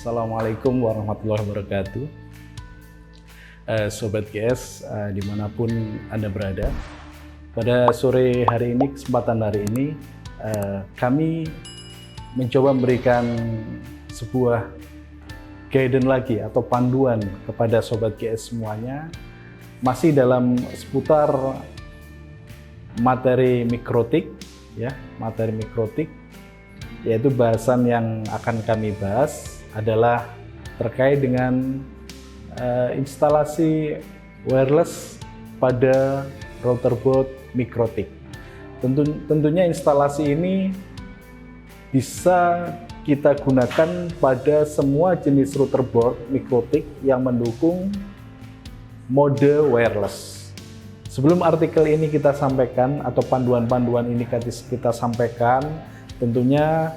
Assalamualaikum warahmatullahi wabarakatuh. Sobat GS, dimanapun Anda berada. Pada sore hari ini, kesempatan hari ini, kami mencoba memberikan sebuah guidance lagi atau panduan kepada Sobat GS semuanya, masih dalam seputar materi mikrotik, ya, materi mikrotik, yaitu bahasan yang akan kami bahas adalah terkait dengan instalasi wireless pada router board mikrotik. Tentunya instalasi ini bisa kita gunakan pada semua jenis router board mikrotik yang mendukung mode wireless. Sebelum artikel ini kita sampaikan atau panduan-panduan ini kita sampaikan, tentunya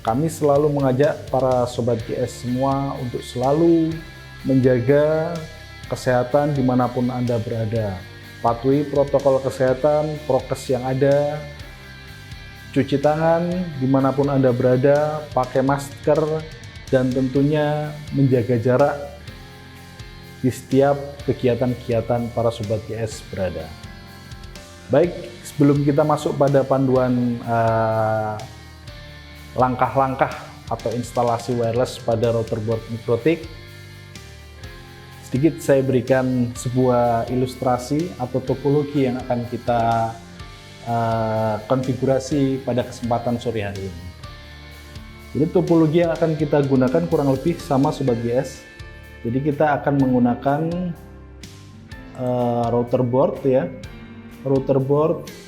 kami selalu mengajak para Sobat GS semua untuk selalu menjaga kesehatan dimanapun Anda berada. Patuhi protokol kesehatan, prokes yang ada, cuci tangan dimanapun Anda berada, pakai masker, dan tentunya menjaga jarak di setiap kegiatan-kegiatan para Sobat GS berada. Baik, sebelum kita masuk pada panduan langkah-langkah atau instalasi wireless pada router board mikrotik, sedikit saya berikan sebuah ilustrasi atau topologi yang akan kita konfigurasi pada kesempatan sore hari ini. Jadi topologi yang akan kita gunakan kurang lebih sama Sobat GS. Jadi kita akan menggunakan router board, ya. Router board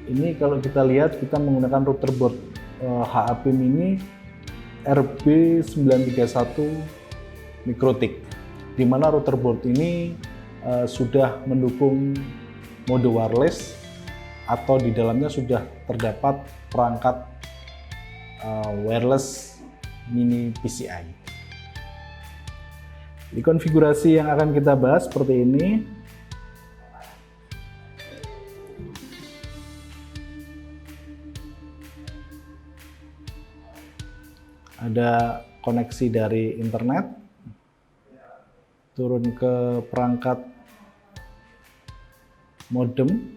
ini kalau kita lihat, kita menggunakan router board HAP Mini RB931 mikrotik, di mana router board ini sudah mendukung mode wireless atau di dalamnya sudah terdapat perangkat wireless mini PCI. Di konfigurasi yang akan kita bahas seperti ini. Ada koneksi dari internet, turun ke perangkat modem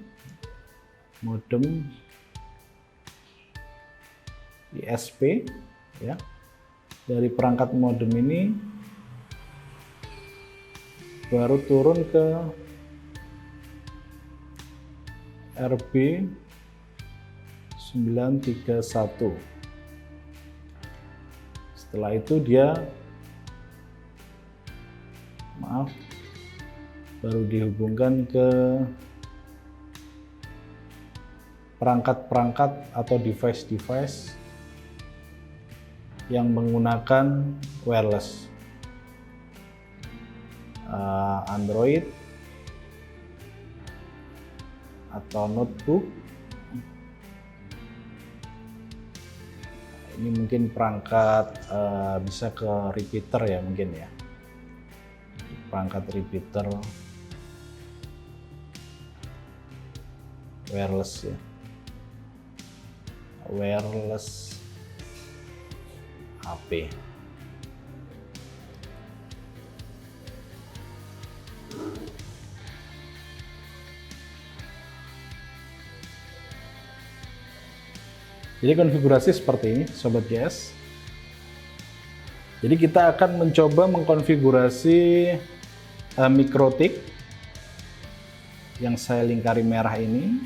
ISP, ya. Dari perangkat modem ini baru turun ke RB931. Setelah itu dia baru dihubungkan ke perangkat-perangkat atau device-device yang menggunakan wireless, Android atau notebook. Ini mungkin perangkat bisa ke repeater, ya, mungkin, ya, perangkat repeater wireless, ya, wireless HP. Jadi konfigurasi seperti ini, Sobat GS. Jadi kita akan mencoba mengkonfigurasi mikrotik yang saya lingkari merah ini.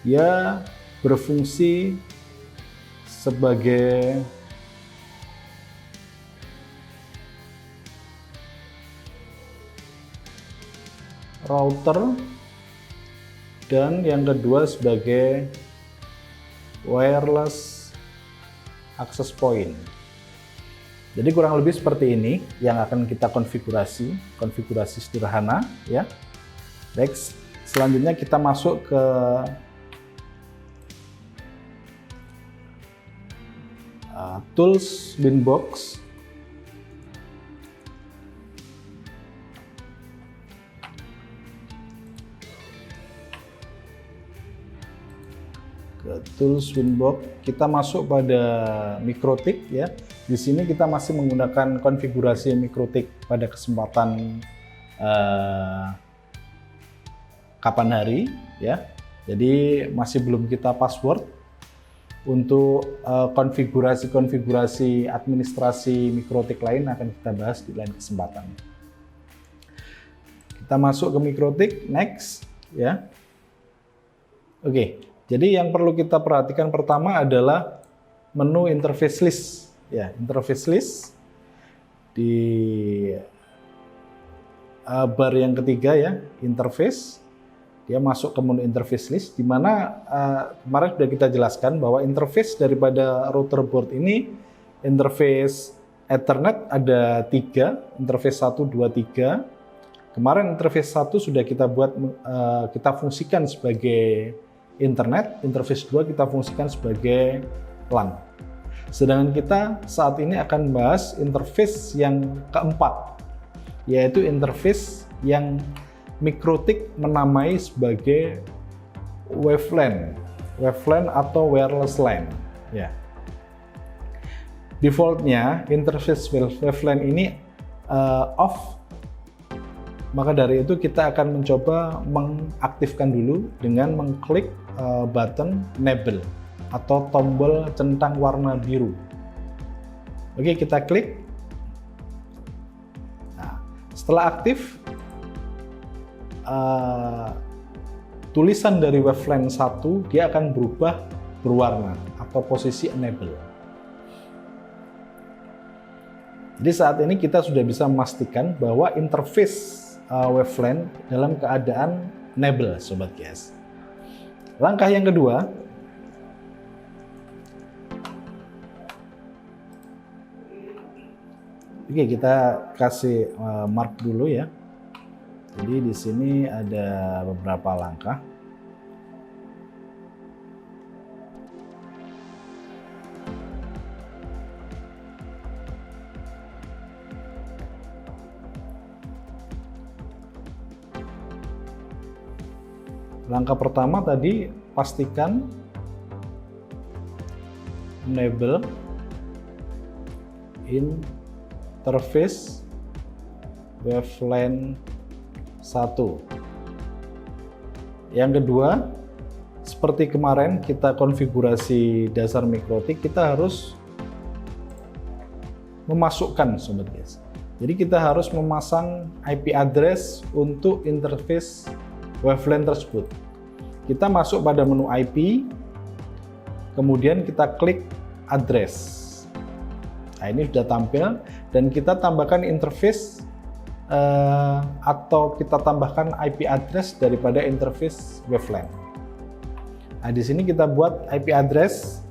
Dia berfungsi sebagai router dan yang kedua sebagai wireless access point. Jadi kurang lebih seperti ini yang akan kita konfigurasi sederhana, ya. Baik, selanjutnya kita masuk ke tools Winbox. Ke Tools Winbox, kita masuk pada MikroTik ya. Di sini kita masih menggunakan konfigurasi MikroTik pada kesempatan kapan hari ya. Jadi masih belum kita password. Untuk konfigurasi administrasi MikroTik lain akan kita bahas di lain kesempatan. Kita masuk ke MikroTik, next ya. Oke. Jadi yang perlu kita perhatikan pertama adalah menu interface list. Ya, interface list di bar yang ketiga ya, interface. Dia masuk ke menu interface list, di mana kemarin sudah kita jelaskan bahwa interface daripada router board ini, interface Ethernet ada 3, interface 1, 2, 3. Kemarin interface 1 sudah kita buat, kita fungsikan sebagai internet, interface 2 kita fungsikan sebagai LAN. Sedangkan kita saat ini akan bahas interface yang keempat, yaitu interface yang MikroTik menamai sebagai WaveLAN, atau wireless LAN. Ya. Defaultnya interface WaveLAN ini off. Maka dari itu kita akan mencoba mengaktifkan dulu dengan mengklik button enable atau tombol centang warna biru. Oke, kita klik. Nah, setelah aktif, tulisan dari WaveLAN 1 dia akan berubah berwarna atau posisi enable. Jadi saat ini kita sudah bisa memastikan bahwa interface WaveLAN dalam keadaan enable, sobat guys. Langkah yang kedua, oke, kita kasih mark dulu ya. Jadi di sini ada beberapa langkah. Langkah pertama tadi pastikan enable interface WaveLAN 1. Yang kedua, seperti kemarin kita konfigurasi dasar MikroTik, kita harus memasukkan, sobat guys. Jadi kita harus memasang IP address untuk interface WaveLAN tersebut. Kita masuk pada menu IP, kemudian kita klik address. Nah, ini sudah tampil dan kita tambahkan interface atau kita tambahkan IP address daripada interface WaveLAN. Nah, di sini kita buat IP address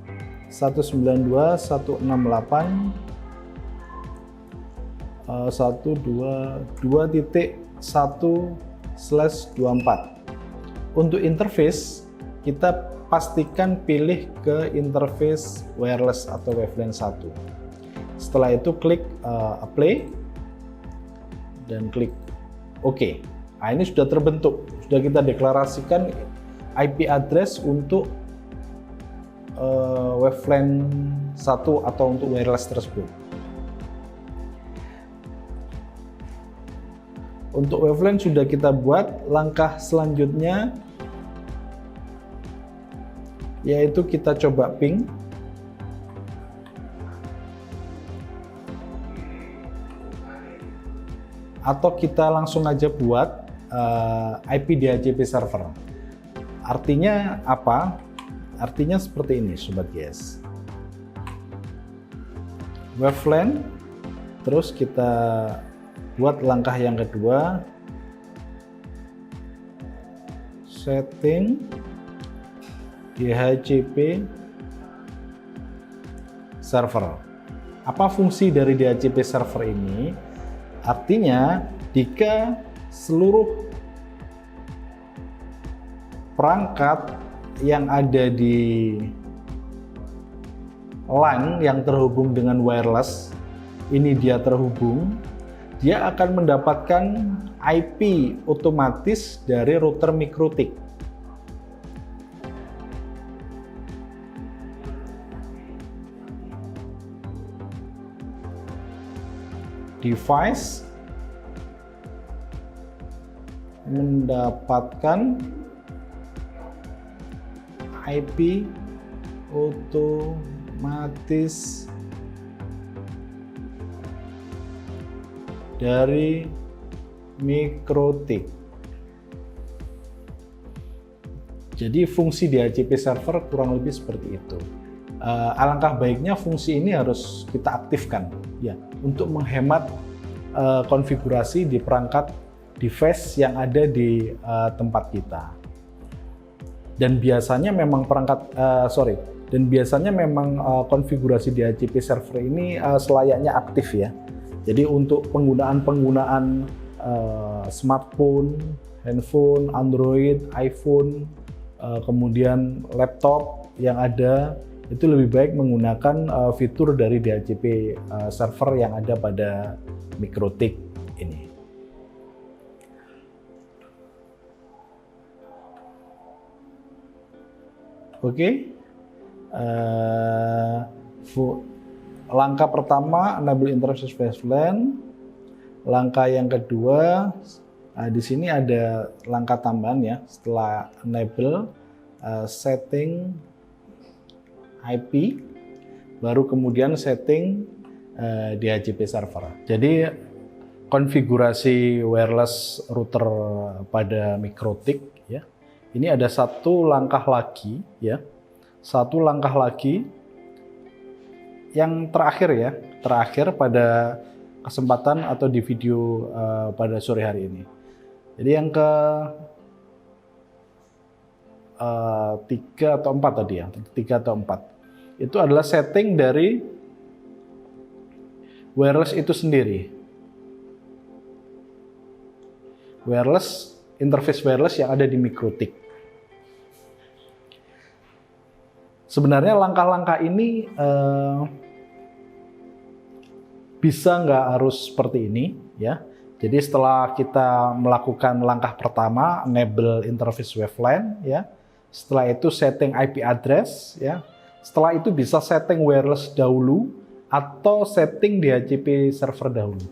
192.168.2.1/24. Untuk interface, kita pastikan pilih ke interface wireless atau WaveLAN 1. Setelah itu klik apply dan klik OK. Nah, ini sudah terbentuk, sudah kita deklarasikan IP address untuk WaveLAN 1 atau untuk wireless tersebut. Untuk WaveLAN sudah kita buat. Langkah selanjutnya yaitu kita coba ping. Atau kita langsung aja buat IP DHCP server. Artinya apa? Artinya seperti ini, sobat guys. WaveLAN, terus kita buat langkah yang kedua, setting DHCP server. Apa fungsi dari DHCP server ini? Artinya jika seluruh perangkat yang ada di LAN yang terhubung dengan wireless ini dia terhubung, dia akan mendapatkan IP otomatis dari router MikroTik. device mendapatkan IP otomatis dari MikroTik. Jadi fungsi DHCP server kurang lebih seperti itu. Alangkah baiknya fungsi ini harus kita aktifkan ya untuk menghemat konfigurasi di perangkat device yang ada di tempat kita. Dan biasanya memang konfigurasi DHCP server ini selayaknya aktif ya. Jadi untuk penggunaan smartphone, handphone, Android, iPhone, kemudian laptop yang ada, itu lebih baik menggunakan fitur dari DHCP server yang ada pada MikroTik ini. Oke. Langkah pertama enable interface VLAN. Langkah yang kedua, di sini ada langkah tambahan ya. Setelah enable, setting IP, baru kemudian setting DHCP server. Jadi konfigurasi wireless router pada MikroTik ya. Ini ada satu langkah lagi ya. Satu langkah lagi yang terakhir ya, terakhir pada kesempatan atau di video pada sore hari ini. Jadi yang ke 3 atau 4 tadi ya, 3 atau 4. Itu adalah setting dari wireless itu sendiri. Wireless, interface wireless yang ada di MikroTik. Sebenarnya langkah-langkah ini bisa nggak harus seperti ini ya. Jadi setelah kita melakukan langkah pertama enable interface WLAN ya, setelah itu setting IP address ya, setelah itu bisa setting wireless dahulu atau setting DHCP server dahulu.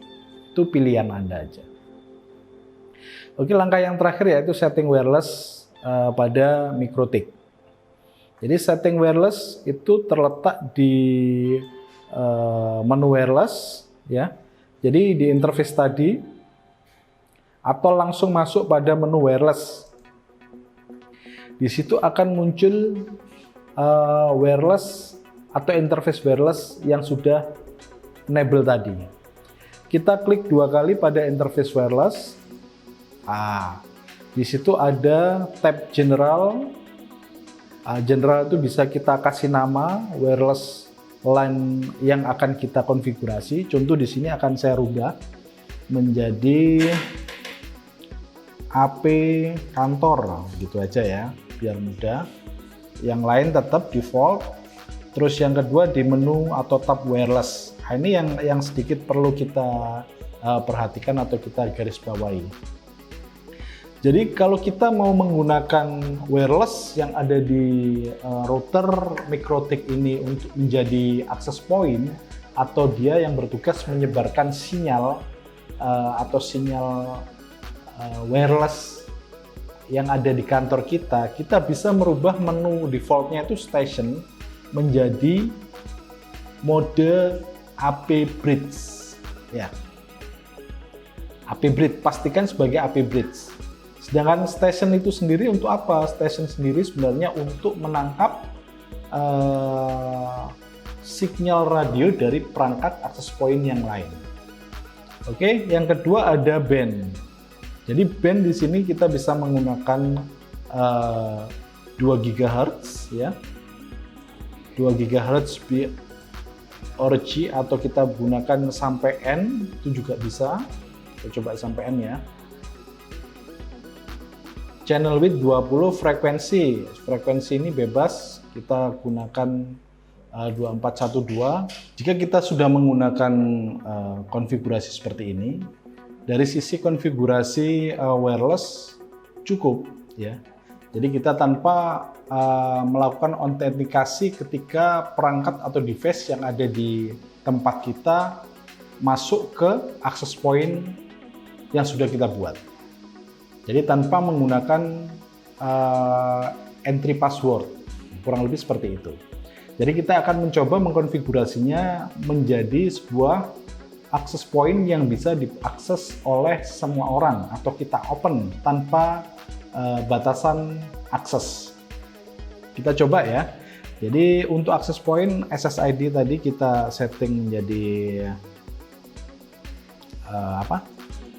Itu pilihan Anda aja. Oke, langkah yang terakhir yaitu setting wireless pada MikroTik. Jadi setting wireless itu terletak di menu wireless ya. Jadi di interface tadi atau langsung masuk pada menu wireless. Di situ akan muncul wireless atau interface wireless yang sudah enable tadi. Kita klik 2 kali pada interface wireless. Di situ ada tab general. General itu bisa kita kasih nama wireless LAN yang akan kita konfigurasi. Contoh di sini akan saya rubah menjadi AP kantor gitu aja ya, biar mudah. Yang lain tetap default. Terus yang kedua di menu atau tab wireless. Ini yang sedikit perlu kita perhatikan atau kita garis bawahi. Jadi kalau kita mau menggunakan wireless yang ada di router MikroTik ini untuk menjadi access point atau dia yang bertugas menyebarkan sinyal atau sinyal wireless yang ada di kantor kita, kita bisa merubah menu defaultnya itu station menjadi mode AP bridge ya. AP bridge, pastikan sebagai AP bridge. Sedangkan station itu sendiri untuk apa? Station sendiri sebenarnya untuk menangkap sinyal radio dari perangkat access point yang lain. Oke, yang kedua ada band. Jadi band di sini kita bisa menggunakan 2 GHz ya. 2 GHz org atau kita gunakan sampai N itu juga bisa. Kita coba sampai N ya. Channel width 20, frekuensi ini bebas, kita gunakan 2412. Jika kita sudah menggunakan konfigurasi seperti ini, dari sisi konfigurasi wireless cukup ya. Jadi kita tanpa melakukan autentikasi ketika perangkat atau device yang ada di tempat kita masuk ke access point yang sudah kita buat. Jadi tanpa menggunakan entry password, kurang lebih seperti itu. Jadi kita akan mencoba mengkonfigurasinya menjadi sebuah access point yang bisa diakses oleh semua orang atau kita open tanpa batasan akses. Kita coba ya. Jadi untuk access point SSID tadi kita setting menjadi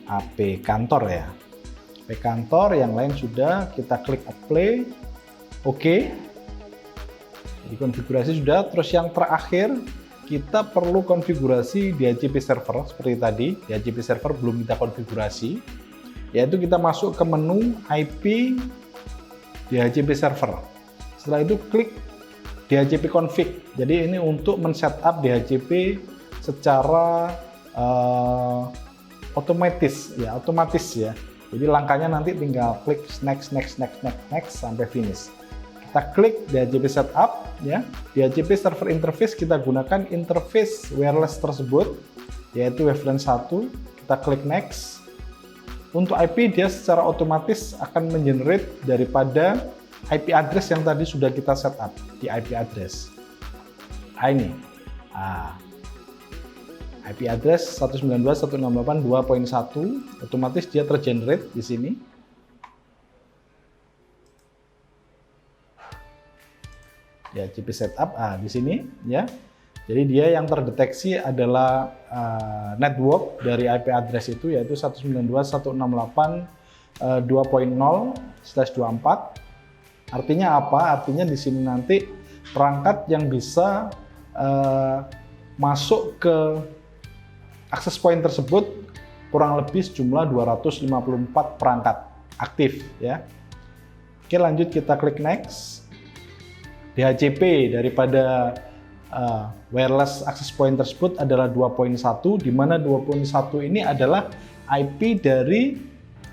AP kantor ya. AP kantor, yang lain sudah, kita klik apply. Oke. Jadi konfigurasi sudah. Terus yang terakhir kita perlu konfigurasi DHCP server seperti tadi. DHCP server belum kita konfigurasi, yaitu kita masuk ke menu IP DHCP server. Setelah itu klik DHCP config. Jadi ini untuk men-setup DHCP secara otomatis ya. Jadi langkahnya nanti tinggal klik next sampai finish. Kita klik DHCP setup ya. DHCP server interface kita gunakan interface wireless tersebut, yaitu wavelength 1. Kita klik next. Untuk IP dia secara otomatis akan mengenerate daripada IP address yang tadi sudah kita setup di IP address. Ini. IP address 192.168.2.1 otomatis dia tergenerate di sini. Ya, DHCP setup di sini ya. Jadi dia yang terdeteksi adalah network dari IP address itu, yaitu 192.168.2.0/24. Artinya apa? Artinya di sini nanti perangkat yang bisa masuk ke access point tersebut kurang lebih sejumlah 254 perangkat aktif ya. Oke, lanjut kita klik next. DHCP daripada wireless access point tersebut adalah 2.1, di mana 2.1 ini adalah IP dari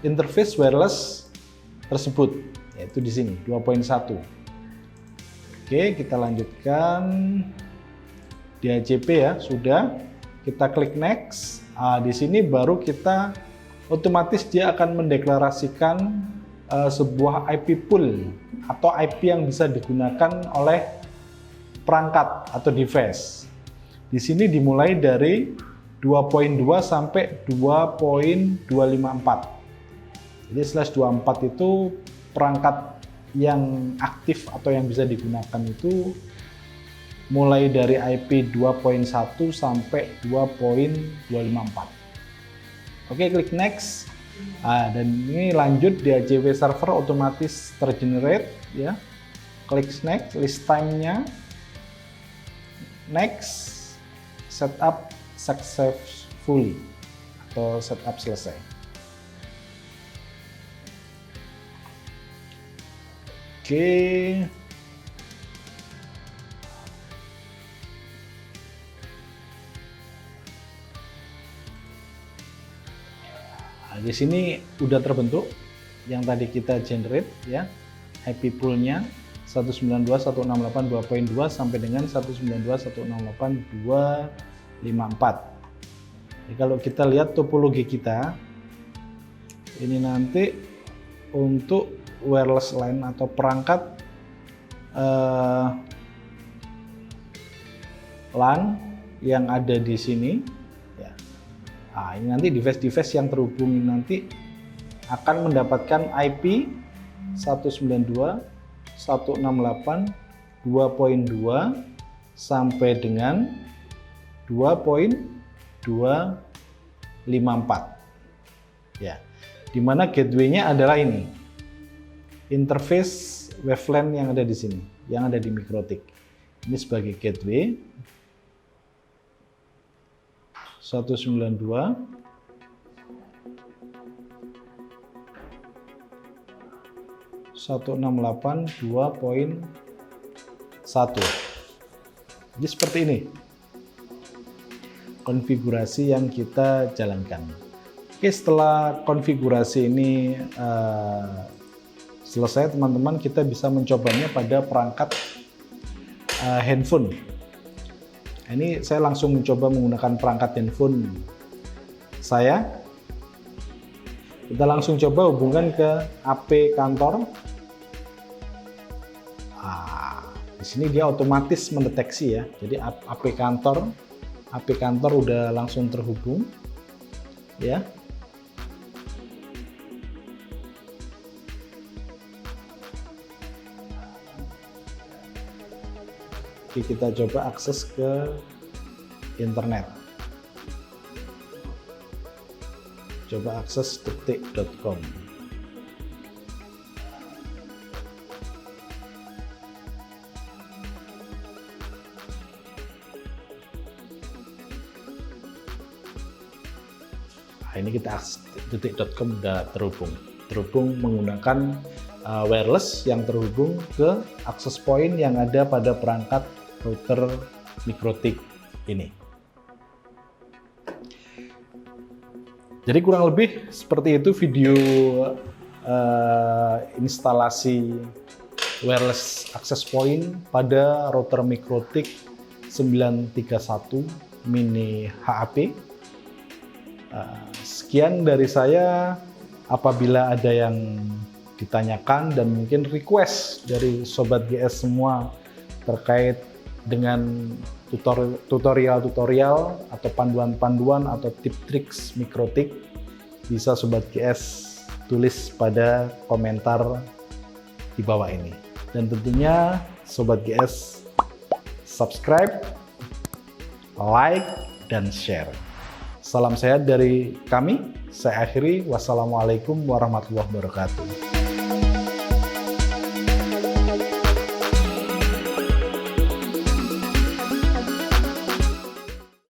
interface wireless tersebut, yaitu di sini 2.1. Oke, kita lanjutkan DHCP ya, sudah. Kita klik next. Di sini baru kita otomatis dia akan mendeklarasikan sebuah IP pool atau IP yang bisa digunakan oleh perangkat atau device. Di sini dimulai dari 2.2 sampai 2.254. Jadi /24 itu perangkat yang aktif atau yang bisa digunakan itu mulai dari IP 2.1 sampai 2.254. Oke, klik next. Dan ini lanjut DHCP server otomatis tergenerate ya. Klik next, list time-nya. Next, setup successfully atau setup selesai. Oke. Di sini udah terbentuk yang tadi kita generate ya, IP pool-nya 192.168.2.2 sampai dengan 192.168.254. Jadi kalau kita lihat topologi kita ini nanti untuk wireless LAN atau perangkat LAN yang ada di sini. Ini nanti device-device yang terhubung nanti akan mendapatkan IP 192.168.2.2 sampai dengan 2.254. Ya, dimana gateway-nya adalah ini, interface waveLAN yang ada di sini, yang ada di MikroTik. Ini sebagai gateway. 192.168.2.1. Jadi seperti ini konfigurasi yang kita jalankan. Oke, setelah konfigurasi ini selesai teman-teman, kita bisa mencobanya pada perangkat handphone. Ini saya langsung mencoba menggunakan perangkat handphone saya. Kita langsung coba hubungkan ke AP kantor. Di sini dia otomatis mendeteksi ya. Jadi AP kantor udah langsung terhubung ya. Oke, kita coba akses ke internet. Coba akses detik.com. Ini kita akses detik.com udah terhubung menggunakan wireless yang terhubung ke access point yang ada pada perangkat router Mikrotik ini. Jadi kurang lebih seperti itu video instalasi wireless access point pada router Mikrotik 931 Mini HAP. Sekian dari saya. Apabila ada yang ditanyakan dan mungkin request dari Sobat GS semua terkait dengan tutorial-tutorial atau panduan-panduan atau tip-triks Mikrotik, bisa Sobat GS tulis pada komentar di bawah ini. Dan tentunya Sobat GS subscribe, like, dan share. Salam sehat dari kami. Saya akhiri. Wassalamualaikum warahmatullahi wabarakatuh.